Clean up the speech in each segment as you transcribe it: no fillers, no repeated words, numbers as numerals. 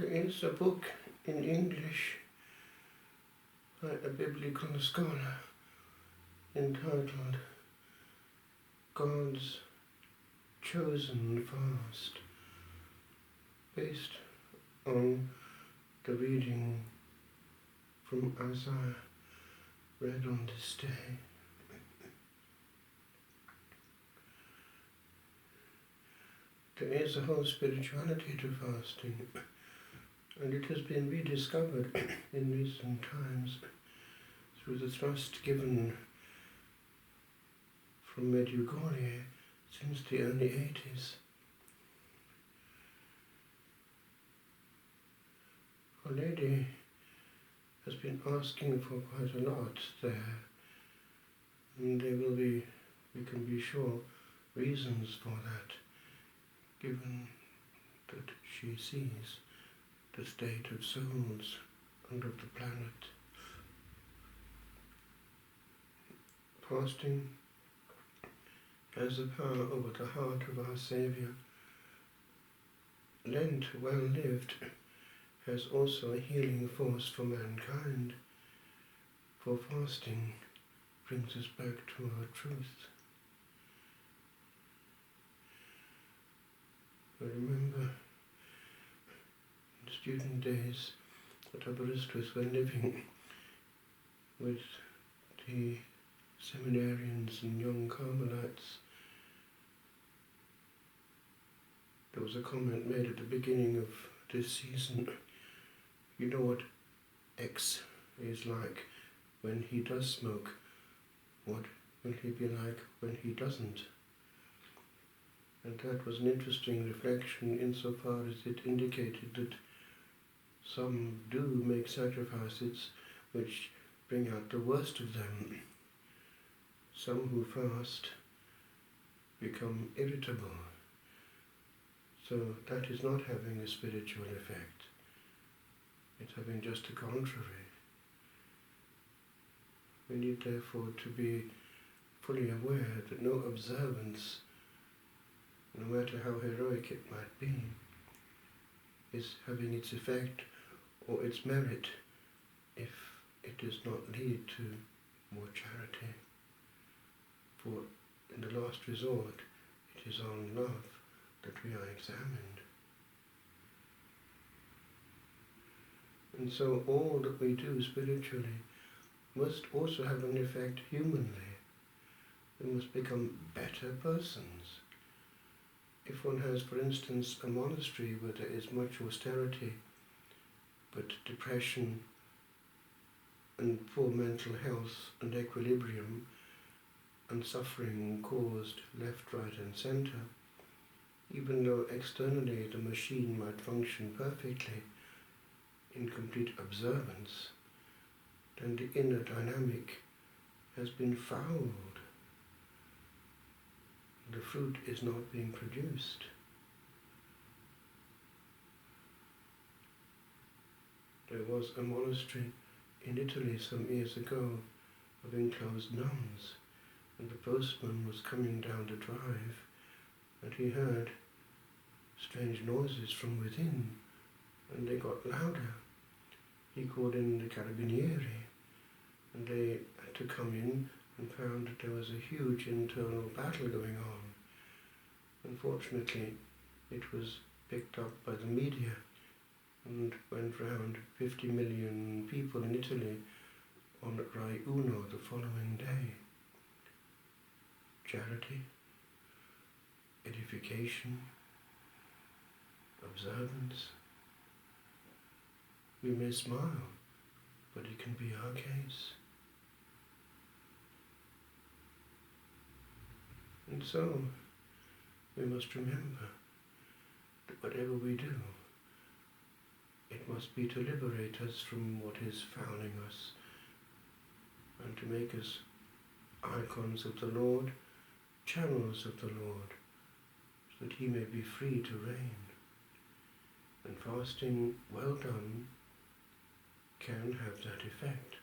There is a book in English by a biblical scholar entitled God's Chosen Fast, based on the reading from Isaiah read on this day. There is a whole spirituality to fasting, and it has been rediscovered in recent times through the thrust given from Medjugorje since the early 80s. Our Lady has been asking for quite a lot there, and there will be, we can be sure, reasons for that, given that she sees the state of souls and of the planet. Fasting has the power over the heart of our Saviour. Lent, well lived, has also a healing force for mankind, for fasting brings us back to our truth. I remember in student days at Aberystwyth when living with the seminarians and young Carmelites, there was a comment made at the beginning of this season. You know what X is like when he does smoke? What will he be like when he doesn't? And that was an interesting reflection insofar as it indicated that some do make sacrifices which bring out the worst of them. Some who fast become irritable. So that is not having a spiritual effect. It's having just the contrary. We need therefore to be fully aware that no observance, no matter how heroic it might be, is having its effect or its merit if it does not lead to more charity. For in the last resort, it is on love that we are examined. And so all that we do spiritually must also have an effect humanly. We must become better persons. If one has, for instance, a monastery where there is much austerity, but depression and poor mental health and equilibrium and suffering caused left, right and centre, even though externally the machine might function perfectly in complete observance, then the inner dynamic has been fouled. The fruit is not being produced. There was a monastery in Italy some years ago of enclosed nuns, and the postman was coming down the drive, and he heard strange noises from within, and they got louder. He called in the carabinieri, and they had to come in and found that there was a huge internal battle going on. Unfortunately, it was picked up by the media and went round 50 million people in Italy on Rai Uno the following day. Charity, edification, observance. We may smile, but it can be our case. And so, we must remember that whatever we do, it must be to liberate us from what is fouling us and to make us icons of the Lord, channels of the Lord, so that He may be free to reign. And fasting well done can have that effect.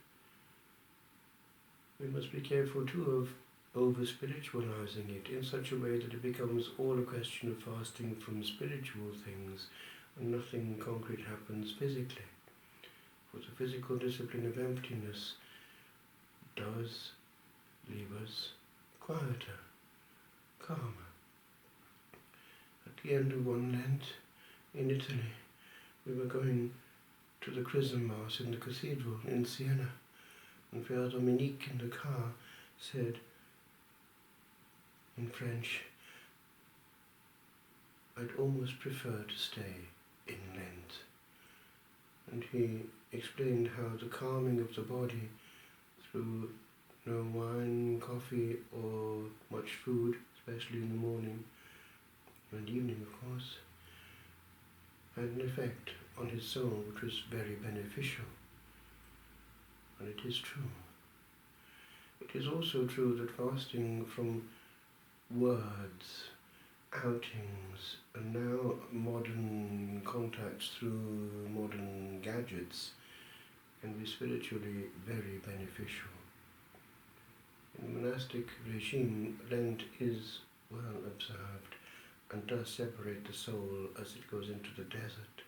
We must be careful too of over-spiritualizing it in such a way that it becomes all a question of fasting from spiritual things and nothing concrete happens physically. For the physical discipline of emptiness does leave us quieter, calmer. At the end of one Lent in Italy, we were going to the Chrism Mass in the cathedral in Siena, and Father Dominique in the car said in French, "I'd almost prefer to stay in Lent." And he explained how the calming of the body through no wine, coffee or much food, especially in the morning and evening of course, had an effect on his soul which was very beneficial. And it is true. It is also true that fasting from words, outings, and now modern contacts through modern gadgets can be spiritually very beneficial. In the monastic regime, Lent is well observed and does separate the soul as it goes into the desert.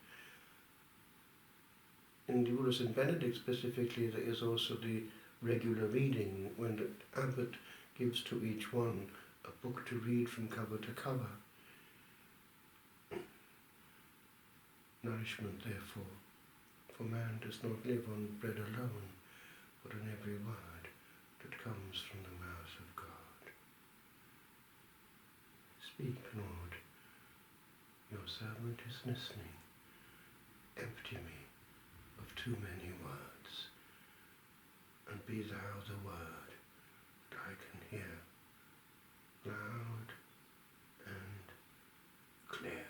In the rule of St. Benedict specifically, there is also the regular reading, when the abbot gives to each one a book to read from cover to cover. Nourishment, therefore, for man does not live on bread alone, but on every word that comes from the mouth of God. Speak, Lord, your servant is listening. Empty me of too many words, and be thou the word that I can hear, loud and clear.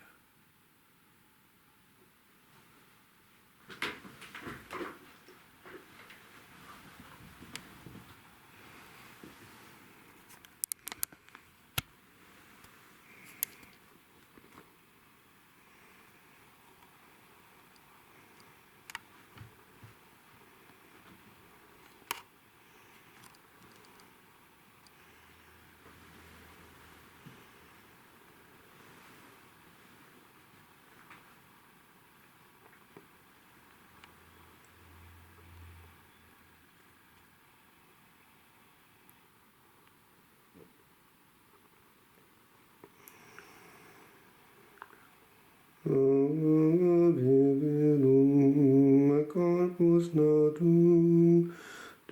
Viverum corpus natum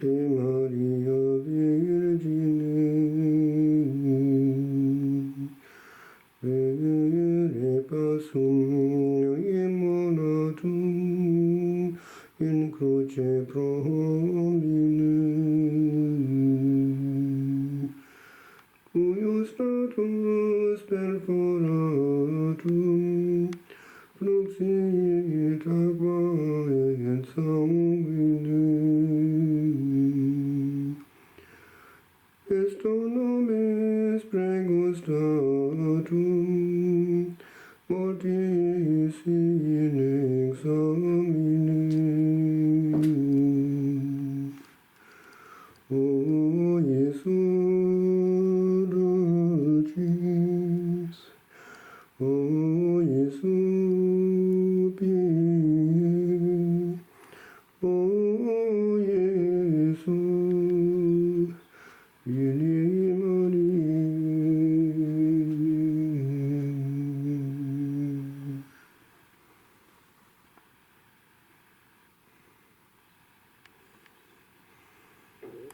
de Maria Virgine, vere passum immolatum in cruce pro homine, cuius status perforatum Fluxit aquae et sanguine, est nobis pregustatum, mortis in examine. O Iesu dulcis, O Iesu pie, O Iesu,